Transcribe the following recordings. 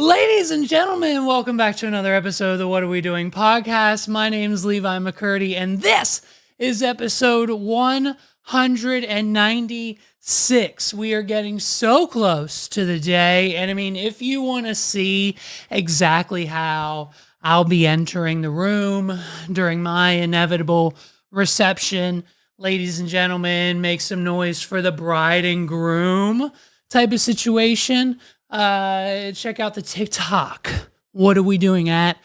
Ladies and gentlemen, welcome back to another episode of the What Are We Doing podcast. My name is Levi McCurdy, and this is episode 196. We are getting so close to the day, and I mean, if you want to see exactly how I'll be entering the room during my inevitable reception, ladies and gentlemen, make some noise for the bride and groom type of situation. Check out the TikTok. What are we doing at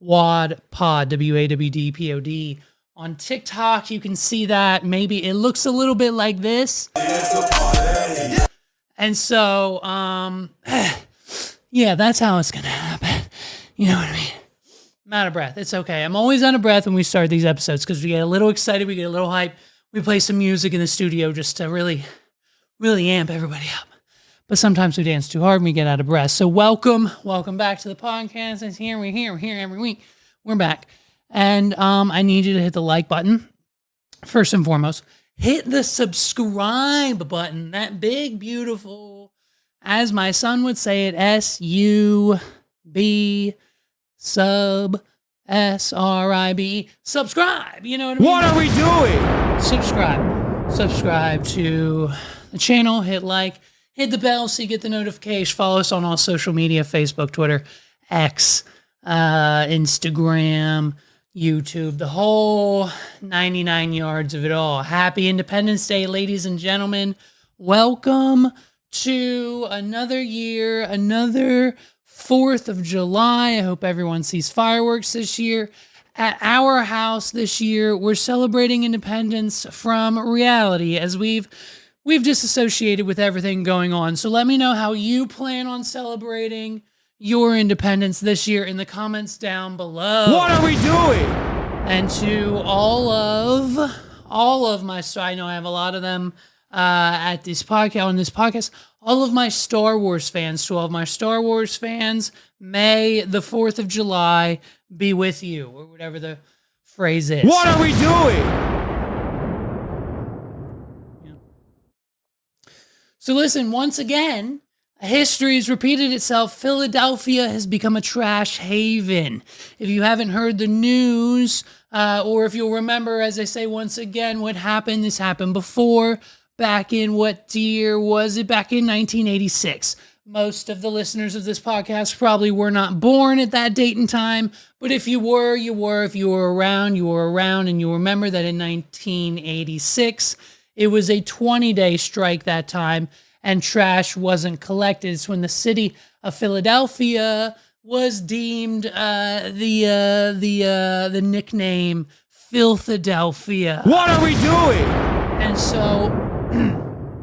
WAD Pod, WAWDPOD on TikTok? You can see that. Maybe it looks a little bit like this. And so, yeah, that's how it's gonna happen. You know what I mean? I'm out of breath. It's okay. I'm always out of breath when we start these episodes because we get a little excited, we get a little hype. We play some music in the studio just to really amp everybody up. But sometimes we dance too hard and we get out of breath. So welcome back to the podcast. It's here, we're here every week. We're back. And I need you to hit the like button. First and foremost, hit the subscribe button. That big, beautiful, as my son would say it, S-U-B, sub, S-R-I-B, subscribe. You know what I mean? What are we doing? Subscribe to the channel, hit like, hit the bell so you get the notification. Follow us on all social media, Facebook, Twitter, X, Instagram, YouTube, the whole 99 yards of it all. Happy Independence Day, ladies and gentlemen. Welcome to another year, another 4th of July. I hope everyone sees fireworks this year. At our house this year, we're celebrating independence from reality as we've disassociated with everything going on. So let me know how you plan on celebrating your independence this year in the comments down below. What are we doing? And to all of my, I know I have a lot of them on this podcast, all of my Star Wars fans, to all of my Star Wars fans, may the 4th of July be with you, or whatever the phrase is. What are we doing? So listen, once again, history has repeated itself. Philadelphia has become a trash haven. If you haven't heard the news, or if you'll remember, as I say once again, what happened, this happened before, back in what year was it? Back in 1986. Most of the listeners of this podcast probably were not born at that date and time, but if you were, you were. If you were around, you were around, and you'll remember that in 1986, it was a 20-day strike that time, and trash wasn't collected. It's when the city of Philadelphia was deemed the nickname Filthadelphia. What are we doing? And so,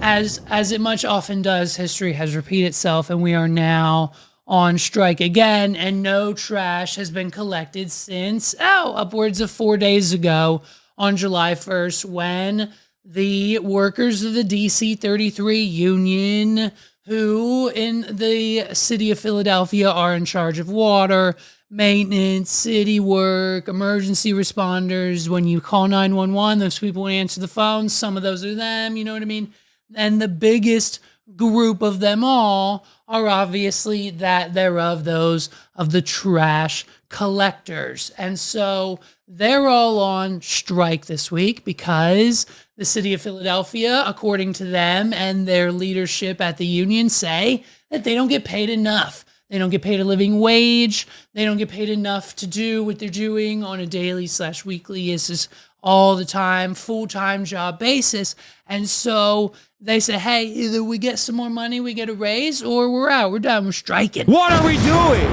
as it much often does, history has repeated itself, and we are now on strike again, and no trash has been collected since, upwards of 4 days ago on July 1st, when the workers of the DC 33 union, who in the city of Philadelphia are in charge of water, maintenance, city work, emergency responders. When you call 911, those people answer the phone. Some of those are them, you know what I mean? And the biggest group of them all are obviously those of the trash collectors. And so they're all on strike this week because the city of Philadelphia, according to them and their leadership at the union, say that they don't get paid enough. They don't get paid a living wage. They don't get paid enough to do what they're doing on a daily/weekly basis all the time, full-time job basis. And so they say, hey, either we get some more money, we get a raise, or we're out. We're done. We're striking. What are we doing?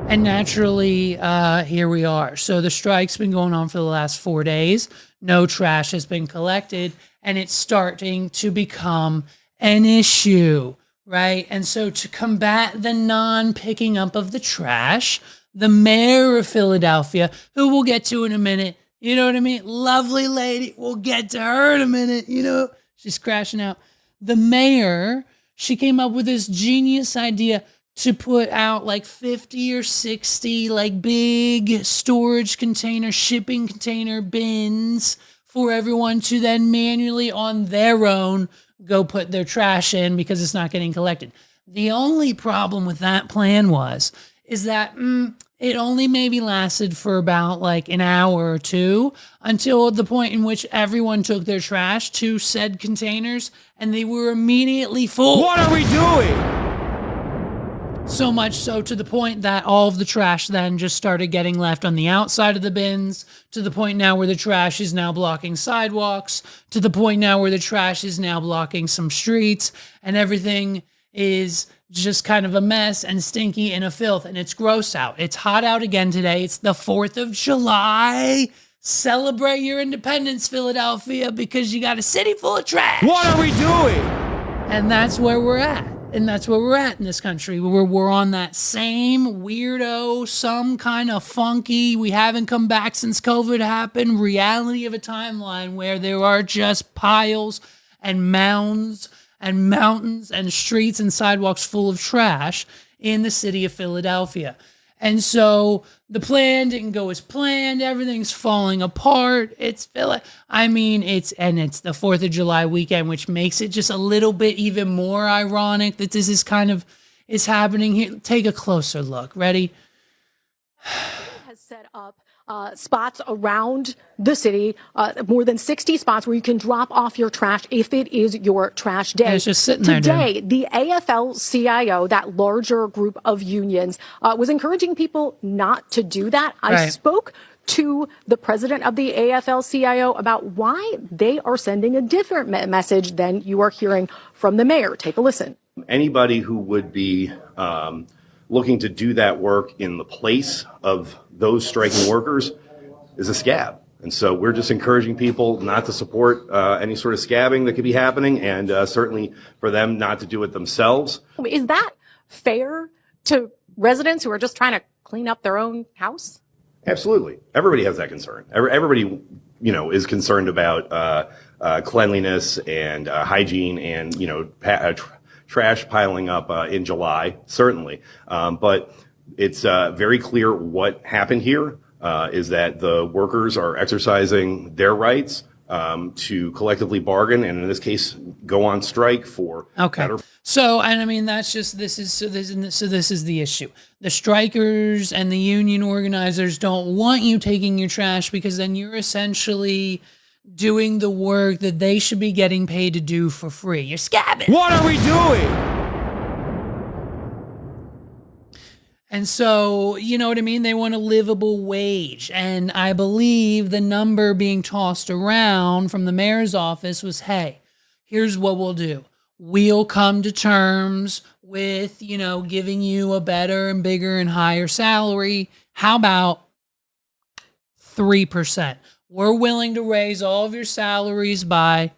And naturally, here we are. So the strike's been going on for the last 4 days. No trash has been collected, and it's starting to become an issue, right? And so to combat the non-picking up of the trash, the mayor of Philadelphia, who we'll get to in a minute, you know what I mean? Lovely lady, we'll get to her in a minute, you know? She's crashing out. The mayor, she came up with this genius idea to put out like 50 or 60 like big storage container, shipping container bins for everyone to then manually on their own go put their trash in because it's not getting collected. The only problem with that plan is that it only maybe lasted for about like an hour or two until the point in which everyone took their trash to said containers and they were immediately full. What are we doing? So much so to the point that all of the trash then just started getting left on the outside of the bins, to the point now where the trash is now blocking sidewalks, to the point now where the trash is now blocking some streets, and everything is just kind of a mess and stinky and a filth, and it's gross out. It's hot out again today. It's the 4th of July. Celebrate your independence, Philadelphia, because you got a city full of trash. What are we doing? And that's where we're at. And that's where we're at in this country. We're on that same weirdo, some kind of funky, we haven't come back since COVID happened, reality of a timeline where there are just piles and mounds and mountains and streets and sidewalks full of trash in the city of Philadelphia. And so the plan didn't go as planned. Everything's falling apart. It's the 4th of July weekend, which makes it just a little bit even more ironic that this is kind of is happening here. Take a closer look. Ready? Has set up spots around the city, more than 60 spots where you can drop off your trash if it is your trash day. Yeah, it's just sitting there. Today, the AFL-CIO, that larger group of unions, was encouraging people not to do that. I spoke to the president of the AFL-CIO about why they are sending a different message than you are hearing from the mayor. Take a listen. Anybody who would be looking to do that work in the place of those striking workers is a scab. And so we're just encouraging people not to support any sort of scabbing that could be happening, and certainly for them not to do it themselves. Is that fair to residents who are just trying to clean up their own house? Absolutely. Everybody has that concern. Everybody, is concerned about cleanliness and hygiene and, trash piling up in July, certainly. But it's very clear what happened here is that the workers are exercising their rights to collectively bargain, and in this case, go on strike for better. So, and I mean, this is the issue. The strikers and the union organizers don't want you taking your trash because then you're essentially doing the work that they should be getting paid to do for free. You're scabbing. What are we doing? And so, you know what I mean? They want a livable wage. And I believe the number being tossed around from the mayor's office was, hey, here's what we'll do. We'll come to terms with, giving you a better and bigger and higher salary. How about 3%? We're willing to raise all of your salaries by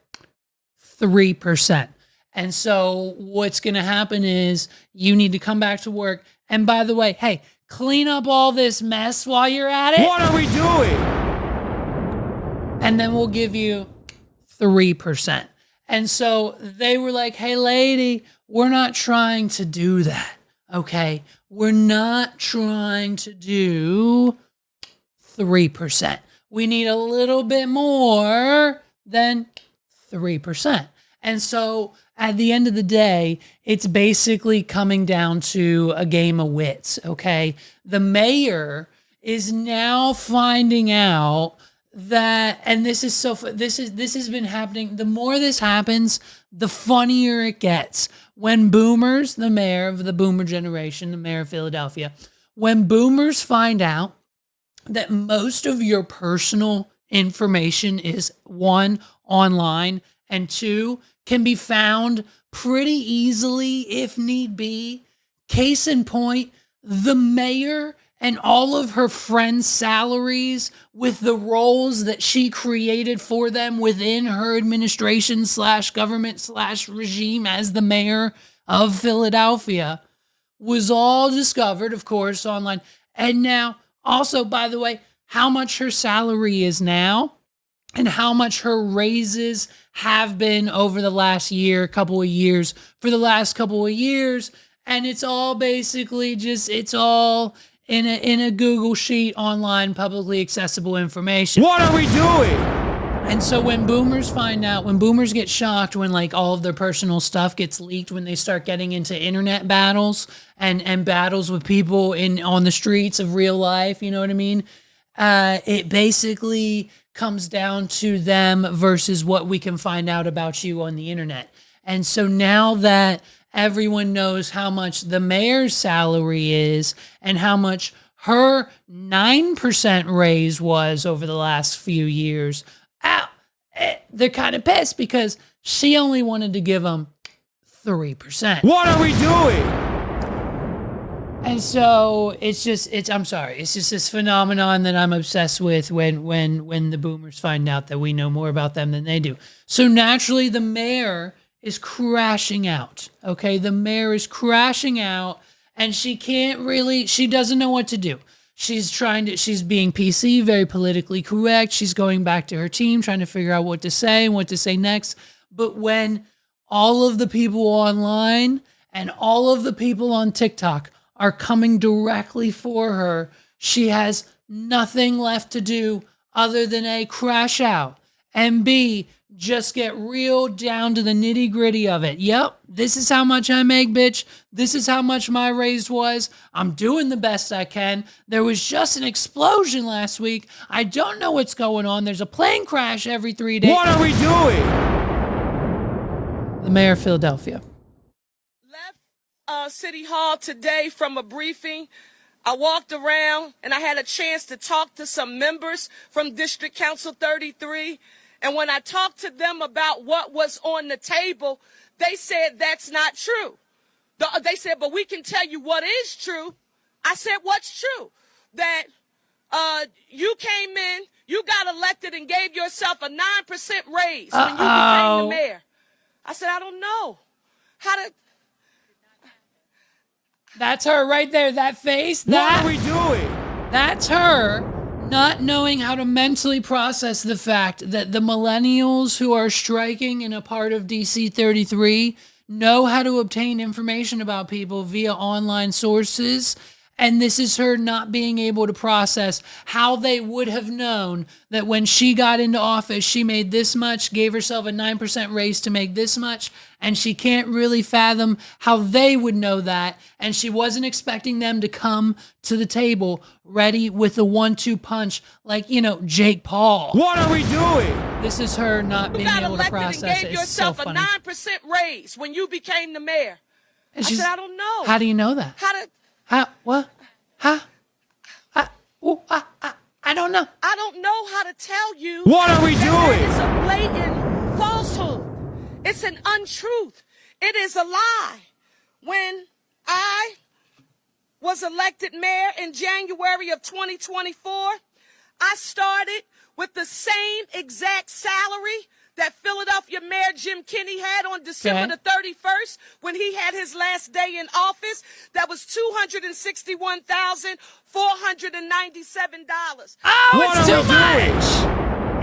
3%. And so what's going to happen is you need to come back to work. And by the way, hey, clean up all this mess while you're at it. What are we doing? And then we'll give you 3%. And so they were like, hey, lady, we're not trying to do that. Okay. We're not trying to do 3%. We need a little bit more than 3%. And so at the end of the day, it's basically coming down to a game of wits, okay? The mayor is now finding out that, and this has been happening. The more this happens, the funnier it gets. When boomers, the mayor of the boomer generation, the mayor of Philadelphia, when boomers find out that most of your personal information is, 1, online, and 2, can be found pretty easily if need be. Case in point, the mayor and all of her friends' salaries with the roles that she created for them within her administration / government / regime as the mayor of Philadelphia was all discovered, of course, online. And now, also, by the way, how much her salary is now and how much her raises have been over the last couple of years. And it's all basically it's all in a Google sheet online, publicly accessible information. What are we doing? And so when boomers find out, when boomers get shocked, when like all of their personal stuff gets leaked, when they start getting into internet battles and battles with people on the streets of real life, you know what I mean? It basically comes down to them versus what we can find out about you on the internet. And so now that everyone knows how much the mayor's salary is and how much her 9% raise was over the last few years, they're kind of pissed because she only wanted to give them 3%. What are we doing? And so it's just this phenomenon that I'm obsessed with when the boomers find out that we know more about them than they do. So naturally the mayor is crashing out. Okay, the mayor is crashing out and she doesn't know what to do. She's being PC, very politically correct. She's going back to her team, trying to figure out what to say and what to say next. But when all of the people online and all of the people on TikTok are coming directly for her, she has nothing left to do other than A, crash out, and B, just get real down to the nitty gritty of it. Yep, this is how much I make, bitch. This is how much my raise was. I'm doing the best I can. There was just an explosion last week. I don't know what's going on. There's a plane crash every 3 days. What are we doing? The mayor of Philadelphia. Left City Hall today from a briefing. I walked around and I had a chance to talk to some members from District Council 33. And when I talked to them about what was on the table, they said that's not true. They said, but we can tell you what is true. I said, what's true? That you came in, you got elected and gave yourself a 9% raise when you became the mayor. I said, I don't know how to. That's her right there, that face. What are we doing? That's her not knowing how to mentally process the fact that the millennials who are striking in a part of DC 33 know how to obtain information about people via online sources. And this is her not being able to process how they would have known that when she got into office, she made this much, gave herself a 9% raise to make this much, and she can't really fathom how they would know that. And she wasn't expecting them to come to the table ready with a 1-2 punch like, Jake Paul. What are we doing? This is her not being able to process and it. gave It's so yourself funny. a 9% raise when you became the mayor. And I said, I don't know. How do you know that? How? What? I don't know. I don't know how to tell you. What are we doing? It's a blatant falsehood. It's an untruth. It is a lie. When I was elected mayor in January of 2024, I started with the same exact salary that Philadelphia Mayor Jim Kenney had on December the 31st when he had his last day in office. That was $261,497. It's too much.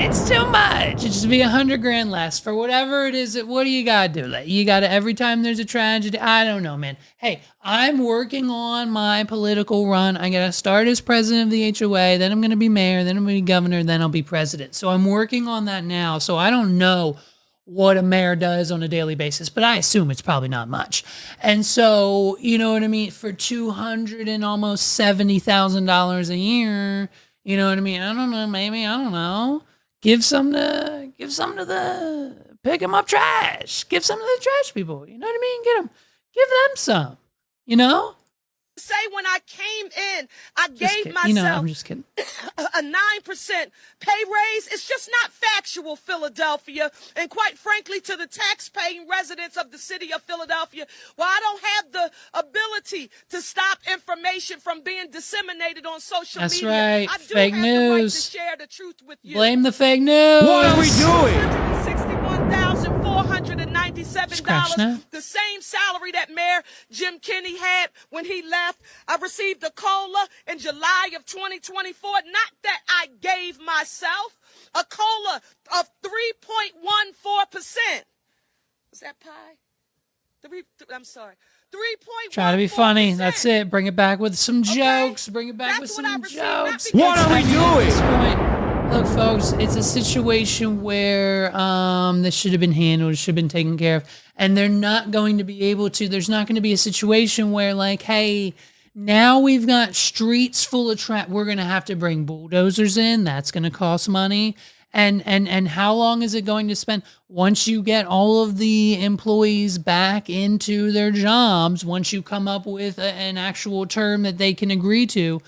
It's too much. It should be $100,000 less for whatever it is. What do you gotta do? Like, you gotta, every time there's a tragedy, I don't know, man. Hey, I'm working on my political run. I gotta start as president of the HOA, then I'm gonna be mayor, then I'm gonna be governor, then I'll be president. So I'm working on that now. So I don't know what a mayor does on a daily basis, but I assume it's probably not much. And so, you know what I mean? For $200 and almost $70,000 a year, you know what I mean? I don't know, maybe, I don't know. Give some to the pick 'em up trash. Give some to the trash people. You know what I mean? Give them some. You know? Say when I came in, I Just gave kidding. myself I'm just kidding. a 9% pay raise. It's just not factual, Philadelphia. And quite frankly, to the tax-paying residents of the city of Philadelphia, well, I don't have the ability to stop information from being disseminated on social That's media. right. I do Fake have the right to news. share the truth with you. Blame the fake news. What are we doing? Scratch now. $161,497. The same salary that Mayor Jim Kenney had when he left. I received a COLA in July of 2024. Not that I gave myself. A COLA of 3.14%. Was that pie? I'm sorry. 3.14%. Try to be funny. That's it. Bring it back with some jokes. Bring it back with That's what I some received, not jokes. because- What are we At doing? this point, Look, folks, it's a situation where this should have been handled, should have been taken care of, and they're not going to be able to. There's not going to be a situation where, like, hey, now we've got streets full of trash. We're going to have to bring bulldozers in. That's going to cost money. And how long is it going to spend once you get all of the employees back into their jobs? Once you come up with an actual term that they can agree to,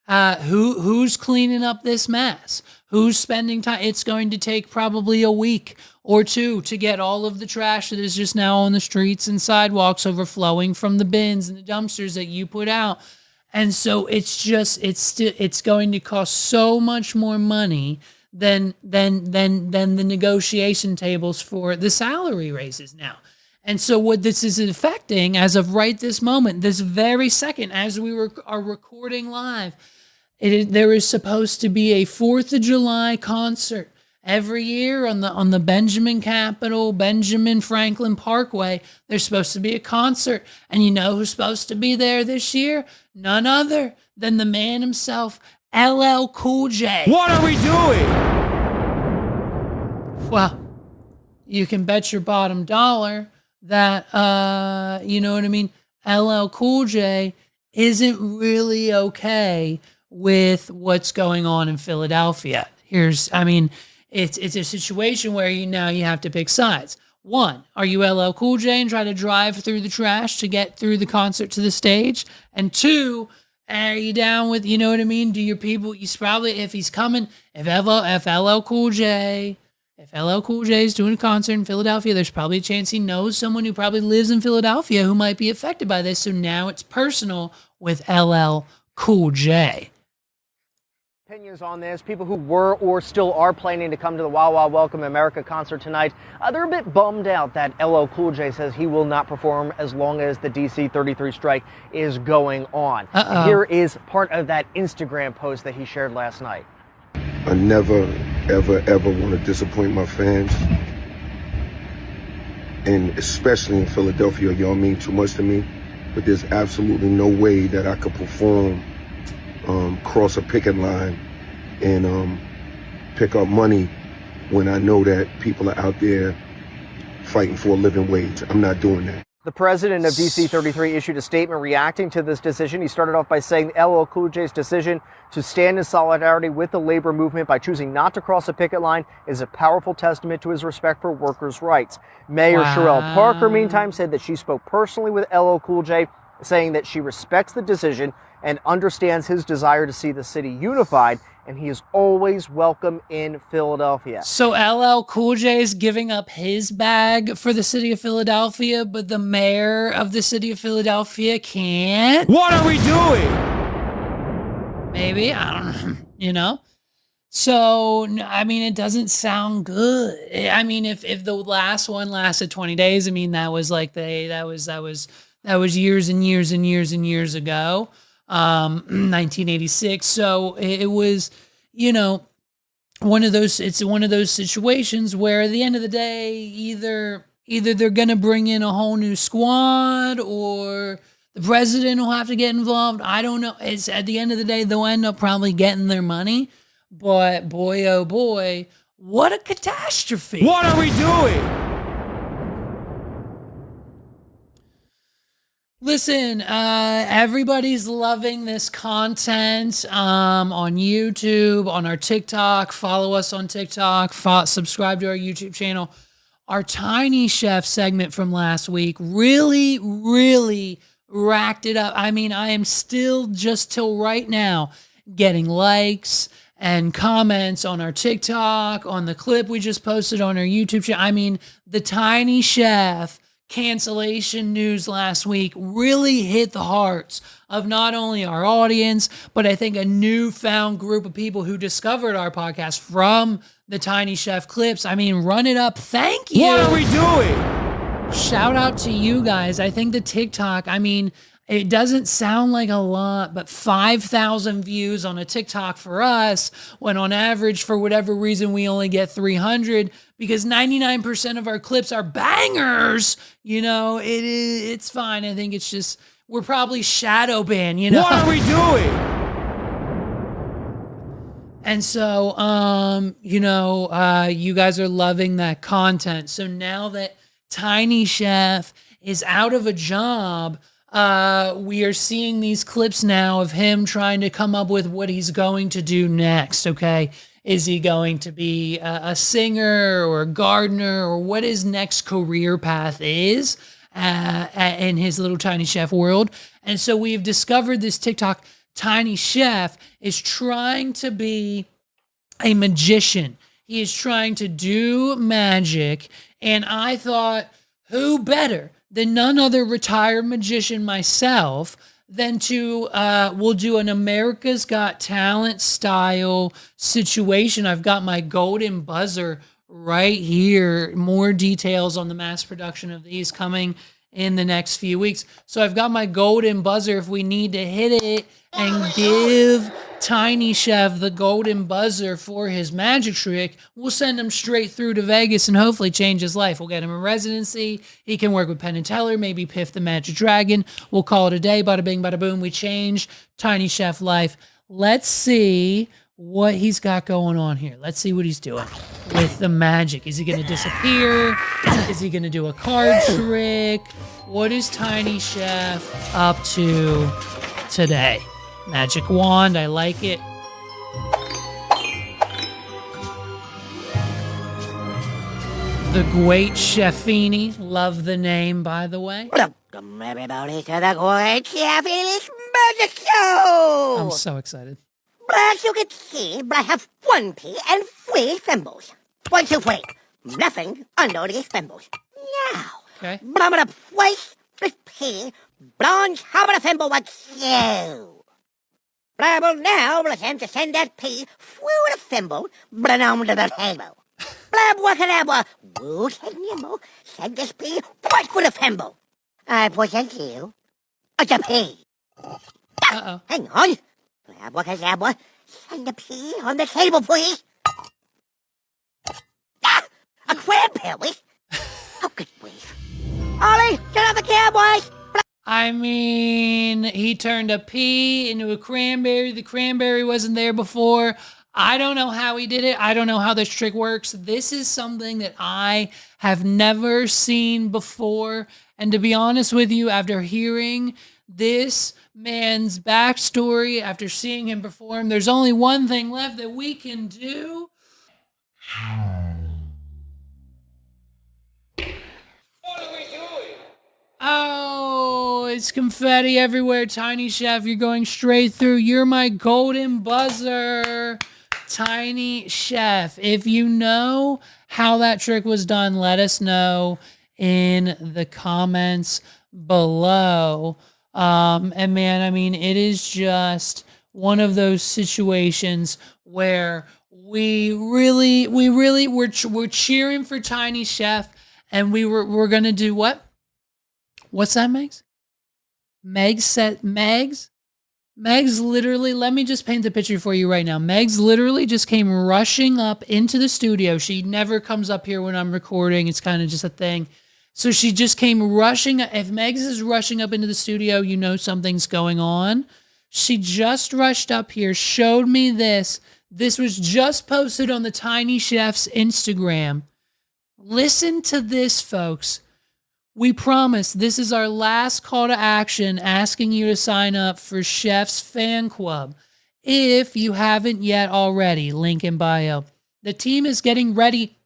who's cleaning up this mess? Who's spending time? It's going to take probably a week or two to get all of the trash that is just now on the streets and sidewalks overflowing from the bins and the dumpsters that you put out. And so it's going to cost so much more money than the negotiation tables for the salary raises now. And so what this is affecting as of right this moment, this very second, as we are recording live, there is supposed to be a 4th of July concert every year on the Benjamin Franklin Parkway. There's supposed to be a concert. And you know who's supposed to be there this year? None other than the man himself, LL Cool J. What are we doing? Well, you can bet your bottom dollar that, you know what I mean? LL Cool J isn't really okay with what's going on in Philadelphia. It's a situation where you have to pick sides. One, are you LL Cool J and try to drive through the trash to get through the concert to the stage? And two, are you down with, you know what I mean? Do your people, he's probably, if he's coming, if LL Cool J is doing a concert in Philadelphia, there's probably a chance he knows someone who probably lives in Philadelphia who might be affected by this. So now it's personal with LL Cool J. Opinions on this. People who were or still are planning to come to the Wow Wow Welcome America concert tonight, they're a bit bummed out that LL Cool J says he will not perform as long as the DC 33 strike is going on. Here is part of that Instagram post that he shared last night. I never, ever want to disappoint my fans. And especially in Philadelphia, y'all mean too much to me. But there's absolutely no way that I could perform, cross a picket line and pick up money when I know that people are out there fighting for a living wage. I'm not doing that. The president of DC 33 issued a statement reacting to this decision. He started off by saying LL Cool J's decision to stand in solidarity with the labor movement by choosing not to cross a picket line is a powerful testament to his respect for workers' rights. Mayor Sherelle Parker, meantime, said that she spoke personally with LL Cool J, saying that she respects the decision and understands his desire to see the city unified, and he is always welcome in Philadelphia. So LL Cool J is giving up his bag for the city of Philadelphia, but the mayor of the city of Philadelphia can't? What are we doing? Maybe, I don't know, you know? So, I mean, it doesn't sound good. I mean, if the last one lasted 20 days, I mean, that was like that was years and years and years and years ago. 1986. So it was, you know, it's one of those situations where at the end of the day, either they're going to bring in a whole new squad or the president will have to get involved. I don't know. It's at the end of the day, they'll end up probably getting their money, but boy, oh boy, what a catastrophe. What are we doing? Listen, everybody's loving this content on YouTube, on our TikTok. Follow us on TikTok. Subscribe to our YouTube channel. Our Tiny Chef segment from last week really, really racked it up. I mean, I am still just till right now getting likes and comments on our TikTok, on the clip we just posted on our YouTube channel. I mean, the Tiny Chef cancellation news last week really hit the hearts of not only our audience, but I think a newfound group of people who discovered our podcast from the Tiny Chef clips. I mean, run it up. Thank you. What are we doing? Shout out to you guys. I think the TikTok, I mean, it doesn't sound like a lot, but 5,000 views on a TikTok for us, when on average, for whatever reason, we only get 300 because 99% of our clips are bangers. You know, it's fine. I think it's just, we're probably shadow banned, you know? What are we doing? And so, you guys are loving that content. So now that Tiny Chef is out of a job, we are seeing these clips now of him trying to come up with what he's going to do next. Okay. Is he going to be a singer or a gardener, or what his next career path is in his little Tiny Chef world? And so we've discovered this TikTok. Tiny Chef is trying to be a magician. He is trying to do magic. And I thought, who better than none other retired magician myself than to, we'll do an America's Got Talent style situation. I've got my golden buzzer right here. More details on the mass production of these coming in the next few weeks. So I've got my golden buzzer. If we need to hit it and give Tiny Chef the golden buzzer for his magic trick, we'll send him straight through to Vegas and hopefully change his life. We'll get him a residency. He can work with Penn and Teller, maybe Piff the Magic Dragon. We'll call it a day. Bada bing, bada boom. We change Tiny Chef life. Let's see what he's got going on here. Let's see what he's doing with the magic. Is he going to disappear? Is he going to do a card trick? What is Tiny Chef up to today? Magic wand, I like it. The Great Chefini, love the name, by the way. Welcome everybody to the Great Chefini's Magic Show! I'm so excited. As you can see, I have 1 pea and 3 thimbles. 1, 2, 3. Nothing under these thimbles. Now, Okay. I'm gonna place this pea on top of the thimble like so. I will now attempt to send that pea through the thimble, onto the table. Blabwakadabwa, woo nimble, send this pea right through the thimble. I present you the pea. Uh-oh. Hang on. Blabwakadabwa, send the pea on the table, please. Ah, a cranberry? Oh, good grief. Ollie, get out the cowboys! I mean, he turned a pea into a cranberry. The cranberry wasn't there before. I don't know how he did it. I don't know how this trick works. This is something that I have never seen before. And to be honest with you, after hearing this man's backstory, after seeing him perform, there's only one thing left that we can do. Oh, it's confetti everywhere. Tiny Chef, you're going straight through. You're my golden buzzer. Tiny Chef, if you know how that trick was done, let us know in the comments below. And man, I mean, it is just one of those situations where we're cheering for Tiny Chef, and we're gonna do what? What's that, Megs? Megs literally, let me just paint the picture for you right now. Megs literally just came rushing up into the studio. She never comes up here when I'm recording. It's kind of just a thing. So she just came rushing. If Megs is rushing up into the studio, you know something's going on. She just rushed up here, showed me this. This was just posted on the Tiny Chef's Instagram. Listen to this, folks. We promise this is our last call to action, asking you to sign up for Chef's Fan Club. If you haven't yet already, link in bio. The team is getting ready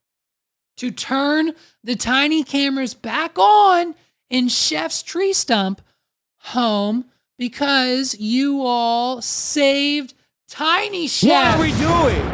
to turn the tiny cameras back on in Chef's tree stump home because you all saved Tiny Chef. What are we doing?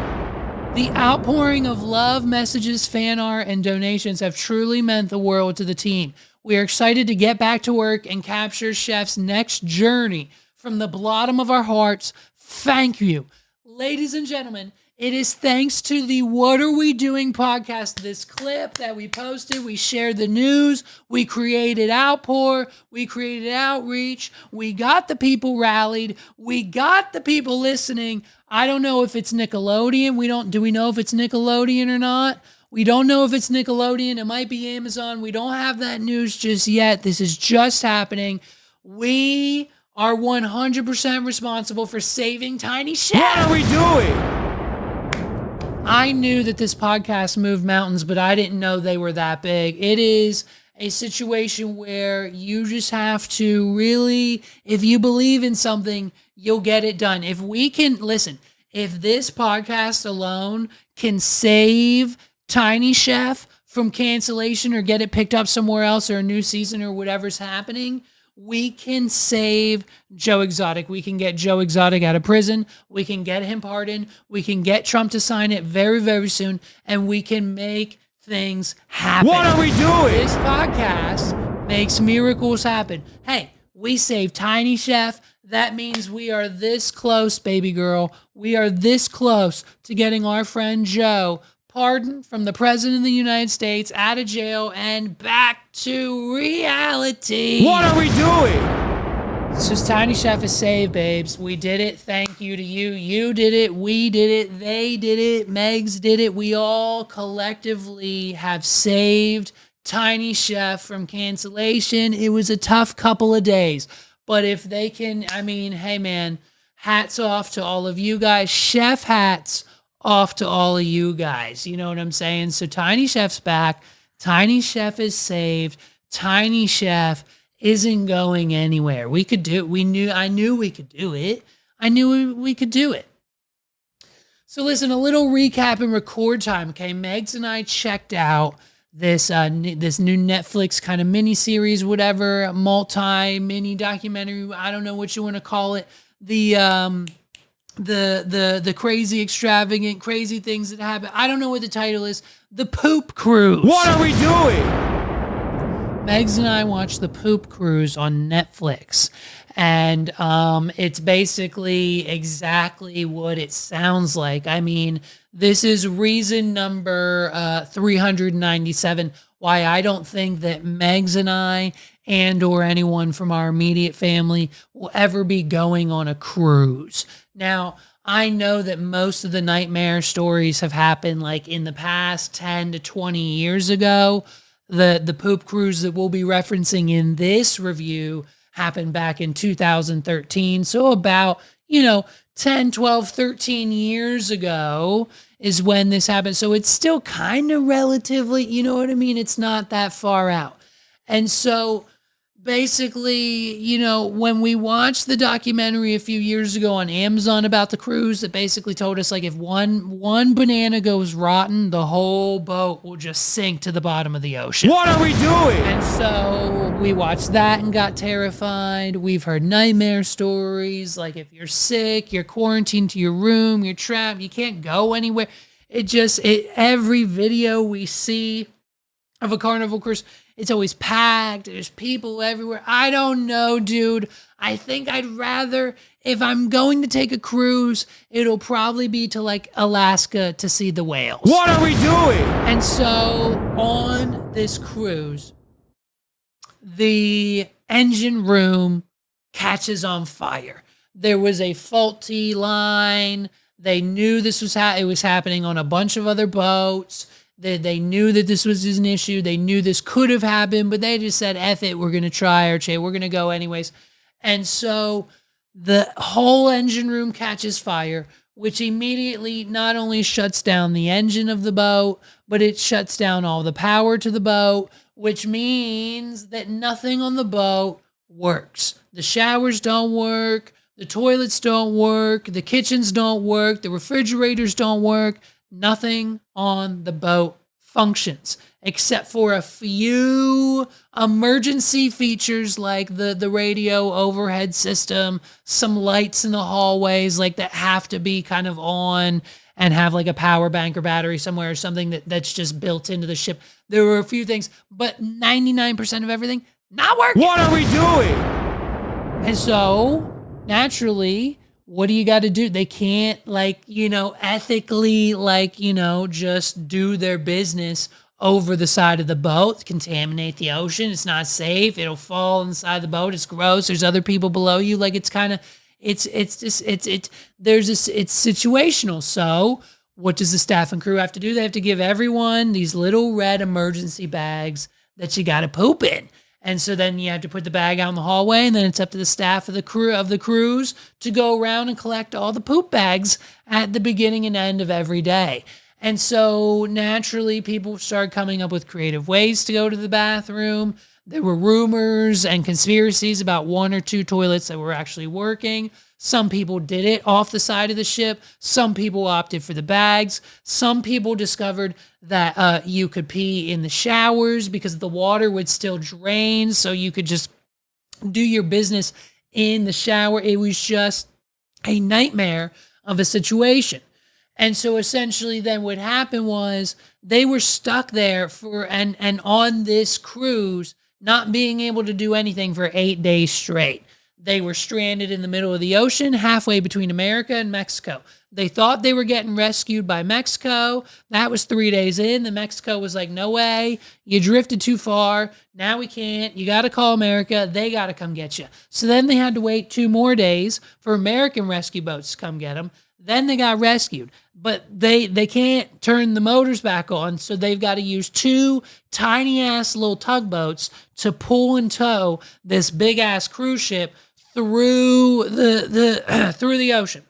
The outpouring of love, messages, fan art, and donations have truly meant the world to the team. We are excited to get back to work and capture Chef's next journey. From the bottom of our hearts, thank you. Ladies and gentlemen, it is thanks to the What Are We Doing podcast, this clip that we posted. We shared the news. We created outpour. We created outreach. We got the people rallied. We got the people listening. I don't know if it's Nickelodeon. Do we know if it's Nickelodeon or not? We don't know if it's Nickelodeon. It might be Amazon. We don't have that news just yet. This is just happening. We are 100% responsible for saving Tiny Chef. What are we doing? I knew that this podcast moved mountains, but I didn't know they were that big. It is a situation where you just have to really, if you believe in something, you'll get it done. If we can, listen, if this podcast alone can save Tiny Chef from cancellation or get it picked up somewhere else or a new season or whatever's happening, we can save Joe Exotic. We can get Joe Exotic out of prison. We can get him pardoned. We can get Trump to sign it very, very soon. And we can make things happen. What are we doing? This podcast makes miracles happen. Hey, we saved Tiny Chef. That means we are this close, baby girl. We are this close to getting our friend Joe pardoned from the President of the United States, out of jail, and back to reality. What are we doing? It's just Tiny Chef is saved, babes. We did it. Thank you to you. You did it. We did it. They did it. Megs did it. We all collectively have saved Tiny Chef from cancellation. It was a tough couple of days. But if they can, I mean, hey, man, hats off to all of you guys. Chef hats off to all of you guys. You know what I'm saying? So Tiny Chef's back. Tiny Chef is saved. Tiny Chef isn't going anywhere. We could do it. I knew we could do it. I knew we could do it. So listen, a little recap and record time. Okay, Megs and I checked out this new Netflix kind of mini series, whatever, mini documentary. I don't know what you want to call it. The crazy, extravagant, crazy things that happen. I don't know what the title is. The Poop Cruise. What are we doing? Megs and I watched The Poop Cruise on Netflix. And it's basically exactly what it sounds like. I mean, this is reason number 397 why I don't think that Megs and I and or anyone from our immediate family will ever be going on a cruise. Now, I know that most of the nightmare stories have happened like in the past 10 to 20 years ago. The poop cruise that we'll be referencing in this review happened back in 2013. So about, 10, 12, 13 years ago is when this happened. So it's still kind of relatively, you know what I mean? It's not that far out. And so basically, when we watched the documentary a few years ago on Amazon about the cruise, that basically told us like if one banana goes rotten, the whole boat will just sink to the bottom of the ocean. What are we doing? And so we watched that and got terrified. We've heard nightmare stories, like if you're sick, you're quarantined to your room, you're trapped, you can't go anywhere. Every video we see of a Carnival cruise, it's always packed. There's people everywhere. I don't know, dude. I think I'd rather, if I'm going to take a cruise, it'll probably be to like Alaska to see the whales. What are we doing? And so on this cruise, the engine room catches on fire. There was a faulty line. They knew this was it was happening on a bunch of other boats. They knew that this was an issue. They knew this could have happened, but they just said, F it, we're going to try our chance. We're going to go anyways. And so the whole engine room catches fire, which immediately not only shuts down the engine of the boat, but it shuts down all the power to the boat, which means that nothing on the boat works. The showers don't work. The toilets don't work. The kitchens don't work. The refrigerators don't work. Nothing on the boat functions except for a few emergency features like the radio overhead system, some lights in the hallways like that have to be kind of on and have like a power bank or battery somewhere or something that's just built into the ship. There were a few things, but 99% of everything not working. What are we doing? And so naturally, what do you got to do? They can't ethically just do their business over the side of the boat, contaminate the ocean. It's not safe. It'll fall inside the boat. It's gross. There's other people below you. Like it's situational. So what does the staff and crew have to do? They have to give everyone these little red emergency bags that you got to poop in. And so then you have to put the bag out in the hallway, and then it's up to the staff of the cruise to go around and collect all the poop bags at the beginning and end of every day. And so naturally, people started coming up with creative ways to go to the bathroom. There were rumors and conspiracies about 1 or 2 toilets that were actually working. Some people did it off the side of the ship. Some people opted for the bags. Some people discovered that you could pee in the showers because the water would still drain, so you could just do your business in the shower. It was just a nightmare of a situation. And so essentially then what happened was they were stuck there and on this cruise, not being able to do anything for 8 days straight. They were stranded in the middle of the ocean, halfway between America and Mexico. They thought they were getting rescued by Mexico. That was 3 days in. The Mexico was like, no way, you drifted too far. Now we can't. You got to call America. They got to come get you. So then they had to wait 2 more days for American rescue boats to come get them. Then they got rescued, but they can't turn the motors back on, so they've got to use 2 tiny-ass little tugboats to pull and tow this big-ass cruise ship through the ocean.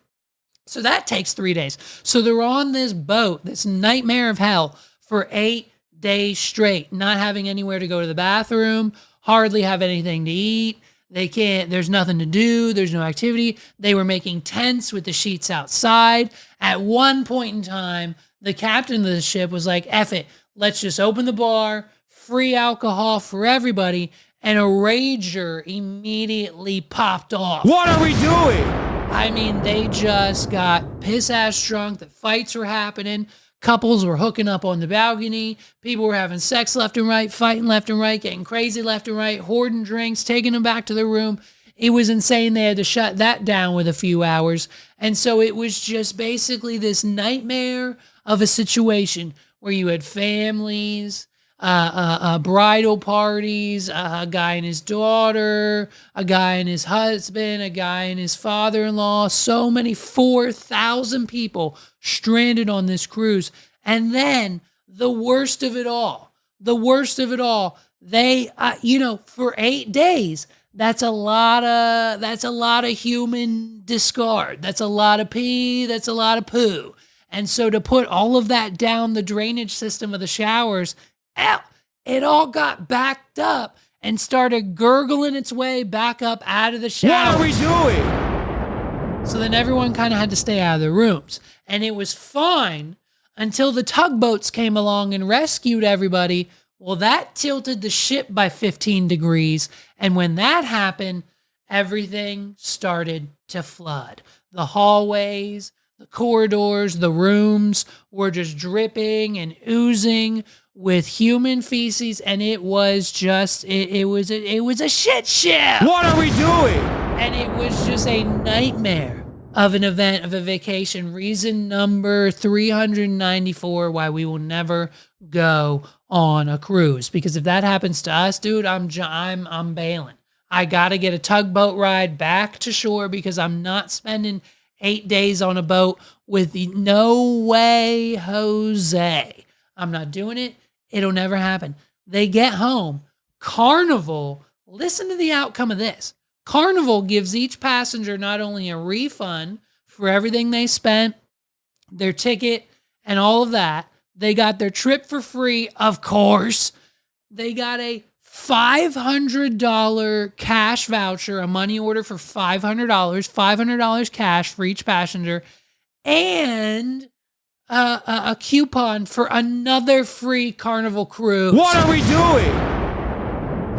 So that takes 3 days. So they're on this boat, this nightmare of hell, for 8 days straight, not having anywhere to go to the bathroom, hardly have anything to eat. They can't, there's nothing to do. There's no activity. They were making tents with the sheets outside. At one point in time, the captain of the ship was like, F it, let's just open the bar, free alcohol for everybody. And a rager immediately popped off. What are we doing? I mean, they just got piss-ass drunk. The fights were happening. Couples were hooking up on the balcony. People were having sex left and right, fighting left and right, getting crazy left and right, hoarding drinks, taking them back to their room. It was insane. They had to shut that down with a few hours. And so it was just basically this nightmare of a situation where you had families, bridal parties, a guy and his daughter, a guy and his husband, a guy and his father-in-law, so many 4,000 people stranded on this cruise. And then the worst of it all, they, for 8 days, that's a lot of human discard. That's a lot of pee. That's a lot of poo. And so to put all of that down the drainage system of the showers, it all got backed up and started gurgling its way back up out of the shower. What are we doing? So then everyone kind of had to stay out of their rooms. And it was fine until the tugboats came along and rescued everybody. Well, that tilted the ship by 15 degrees. And when that happened, everything started to flood. The hallways, the corridors, the rooms were just dripping and oozing with human feces, and it was just it was a shit ship. What are we doing? And it was just a nightmare of an event, of a vacation. Reason number 394 why we will never go on a cruise, because if that happens to us, dude, I'm bailing. I got to get a tugboat ride back to shore, because I'm not spending 8 days on a boat with no way, Jose. I'm not doing it. It'll never happen. They get home. Carnival, listen to the outcome of this. Carnival gives each passenger not only a refund for everything they spent, their ticket, and all of that. They got their trip for free, of course. They got a $500 cash voucher, a money order for $500 cash for each passenger, and a coupon for another free Carnival cruise. What are we doing?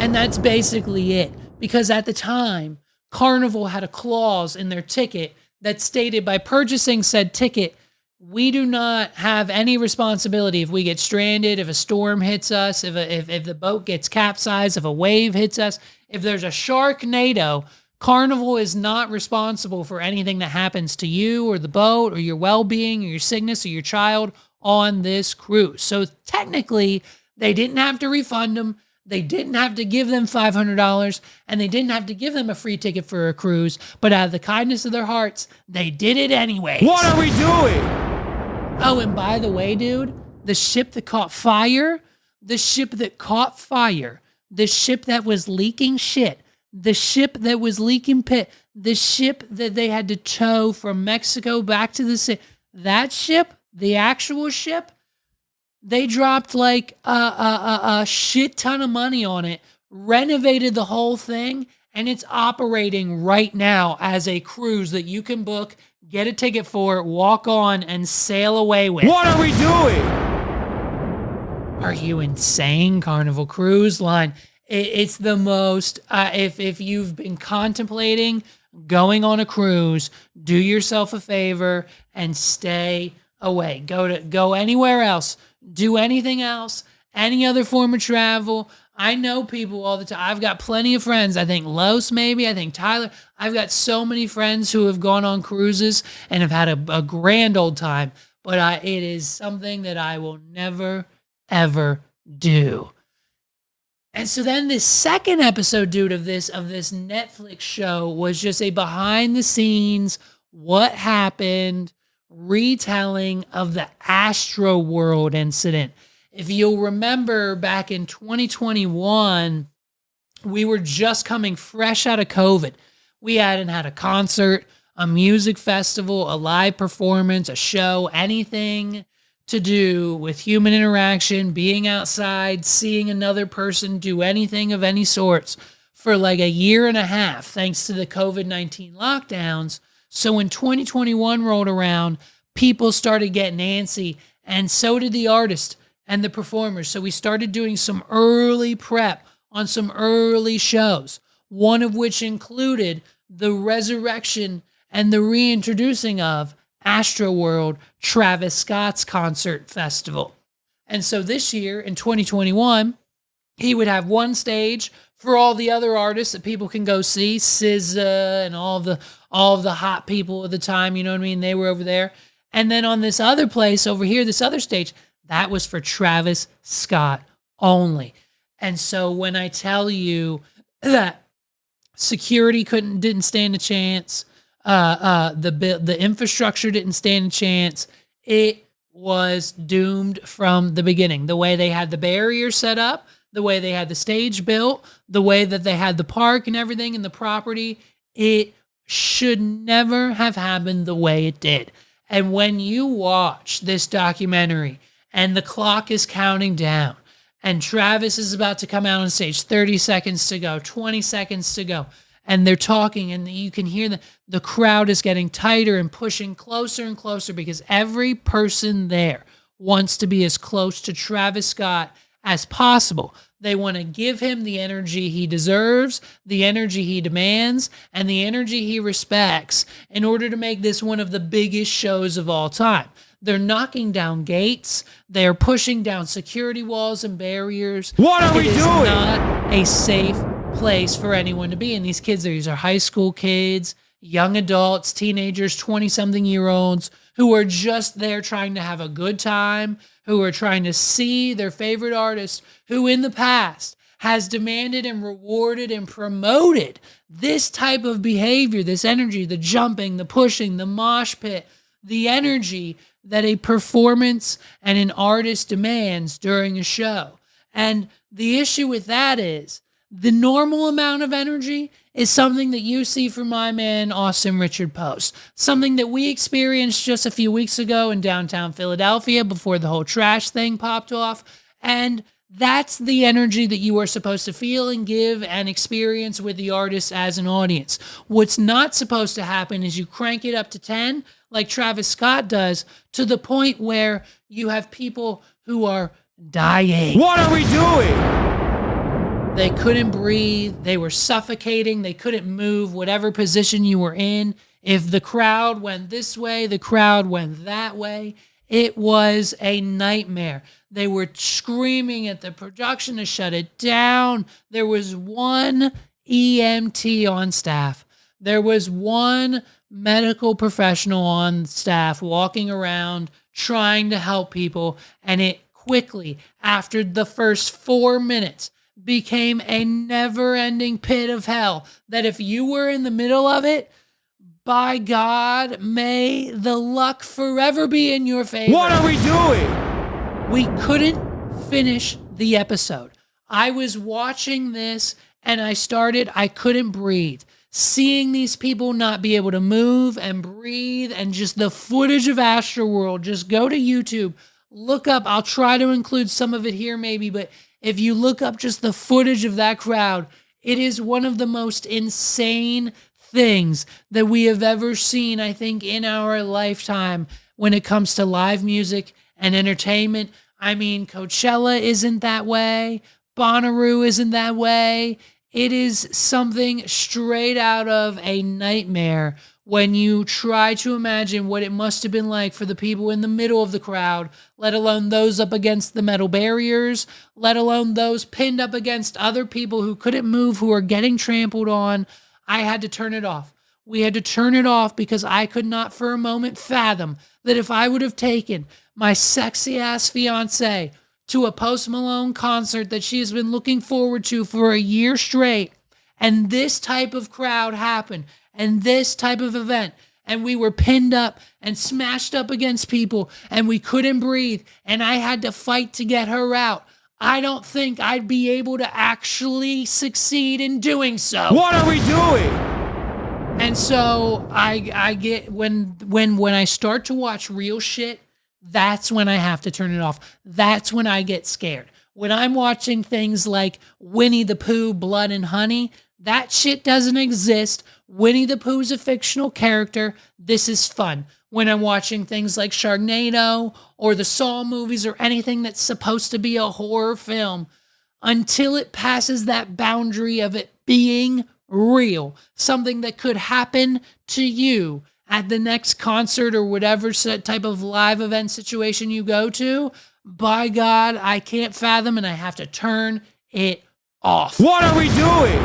And that's basically it. Because at the time, Carnival had a clause in their ticket that stated, by purchasing said ticket, we do not have any responsibility if we get stranded, if a storm hits us, if the boat gets capsized, if a wave hits us, if there's a Sharknado. Carnival is not responsible for anything that happens to you or the boat or your well-being or your sickness or your child on this cruise. So technically, they didn't have to refund them. They didn't have to give them $500, and they didn't have to give them a free ticket for a cruise. But out of the kindness of their hearts, they did it anyway. What are we doing? Oh, and by the way, dude, the ship that caught fire, the ship that was leaking shit, the ship that was leaking pit, the ship that they had to tow from Mexico back to the city, that ship The actual ship, they dropped like a shit ton of money on it, renovated the whole thing, and it's operating right now as a cruise that you can book, get a ticket for, walk on, and sail away with. What are we doing? Are you insane? Carnival Cruise Line. It's the most, if you've been contemplating going on a cruise, do yourself a favor and stay away. Go anywhere else. Do anything else. Any other form of travel. I know people all the time. I've got plenty of friends. I think Los maybe. I think Tyler. I've got so many friends who have gone on cruises and have had a grand old time. But it is something that I will never, ever do. And so then this second episode, dude, of this Netflix show was just a behind the scenes, what happened, retelling of the Astroworld incident. If you'll remember back in 2021, we were just coming fresh out of COVID. We hadn't had a concert, a music festival, a live performance, a show, anything to do with human interaction, being outside, seeing another person do anything of any sorts for like a year and a half, thanks to the COVID-19 lockdowns. So when 2021 rolled around, people started getting antsy, and so did the artists and the performers. So we started doing some early prep on some early shows, one of which included the resurrection and the reintroducing of Astroworld, Travis Scott's concert festival. And so this year in 2021, he would have one stage for all the other artists that people can go see, SZA and all of the hot people of the time, you know what I mean? They were over there. And then on this other place over here, this other stage, that was for Travis Scott only. And so when I tell you that security didn't stand a chance, the infrastructure didn't stand a chance, it was doomed from the beginning. The way they had the barrier set up, the way they had the stage built, the way that they had the park and everything and the property, it should never have happened the way it did. And when you watch this documentary and the clock is counting down and Travis is about to come out on stage, 30 seconds to go, 20 seconds to go, and they're talking and you can hear the crowd is getting tighter and pushing closer and closer because every person there wants to be as close to Travis Scott as possible. They want to give him the energy he deserves, the energy he demands, and the energy he respects in order to make this one of the biggest shows of all time. They're knocking down gates. They're pushing down security walls and barriers. What are we doing? It is not a safe place for anyone to be. And these kids, these are high school kids, young adults, teenagers, 20-something-year-olds who are just there trying to have a good time, who are trying to see their favorite artist who in the past has demanded and rewarded and promoted this type of behavior, this energy, the jumping, the pushing, the mosh pit, the energy that a performance and an artist demands during a show. And the issue with that is the normal amount of energy is something that you see from my man, Austin Richard Post. Something that we experienced just a few weeks ago in downtown Philadelphia before the whole trash thing popped off. And that's the energy that you are supposed to feel and give and experience with the artist as an audience. What's not supposed to happen is you crank it up to 10, like Travis Scott does, to the point where you have people who are dying. What are we doing? They couldn't breathe. They were suffocating. They couldn't move, whatever position you were in. If the crowd went this way, the crowd went that way. It was a nightmare. They were screaming at the production to shut it down. There was one EMT on staff. There was one medical professional on staff walking around trying to help people. And it quickly, after the first 4 minutes, became a never-ending pit of hell that if you were in the middle of it, by God, may the luck forever be in your favor. What are we doing? We couldn't finish the episode. I was watching this and I couldn't breathe. seeing these people not be able to move and breathe, and just the footage of Astroworld. Just go to YouTube, look up. I'll try to include some of it here maybe, but if you look up just the footage of that crowd, it is one of the most insane things that we have ever seen, I think, in our lifetime when it comes to live music and entertainment. I mean, Coachella isn't that way. Bonnaroo isn't that way. It is something straight out of a nightmare when you try to imagine what it must have been like for the people in the middle of the crowd, let alone those up against the metal barriers, let alone those pinned up against other people who couldn't move, who are getting trampled on. I had to turn it off. We had to turn it off because I could not for a moment fathom that if I would have taken my sexy ass fiance to a Post Malone concert that she has been looking forward to for a year straight, and this type of crowd happened, and this type of event, and we were pinned up and smashed up against people, and we couldn't breathe, and I had to fight to get her out, I don't think I'd be able to actually succeed in doing so. What are we doing? And so I get when I start to watch real shit, that's when I have to turn it off. That's when I get scared. When I'm watching things like Winnie the Pooh, Blood and Honey, that shit doesn't exist. Winnie the Pooh's a fictional character. This is fun. When I'm watching things like Sharknado or the Saw movies or anything that's supposed to be a horror film, until it passes that boundary of it being real, something that could happen to you at the next concert or whatever type of live event situation you go to, by God, I can't fathom, and I have to turn it off. What are we doing?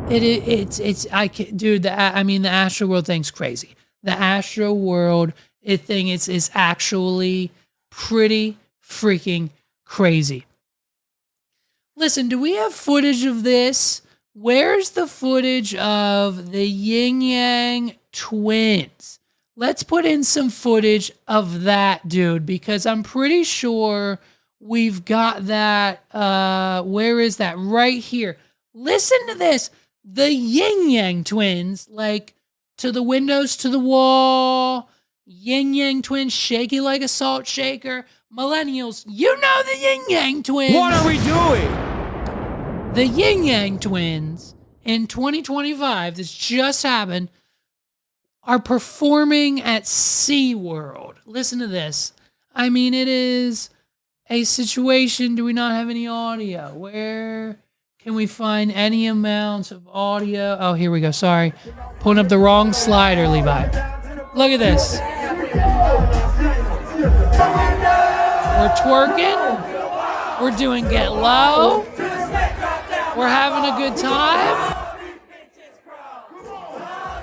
Dude, the Astroworld thing's crazy. The Astroworld thing is actually pretty freaking crazy. Listen, do we have footage of this? Where's the footage of the Yin Yang Twins? Let's put in some footage of that, dude, because I'm pretty sure we've got that. Where is that? Right here. Listen to this. The Yin Yang Twins, like to the windows, to the wall. Yin Yang Twins, shaky like a salt shaker. Millennials, you know the Yin Yang Twins. What are we doing? The Yin Yang Twins in 2025, this just happened, are performing at SeaWorld. Listen to this. I mean, it is a situation. Do we not have any audio? Where can we find any amounts of audio? Oh, here we go. Sorry. Pulling up the wrong slider, Levi. Look at this. We're twerking. We're doing Get Low. We're having a good time.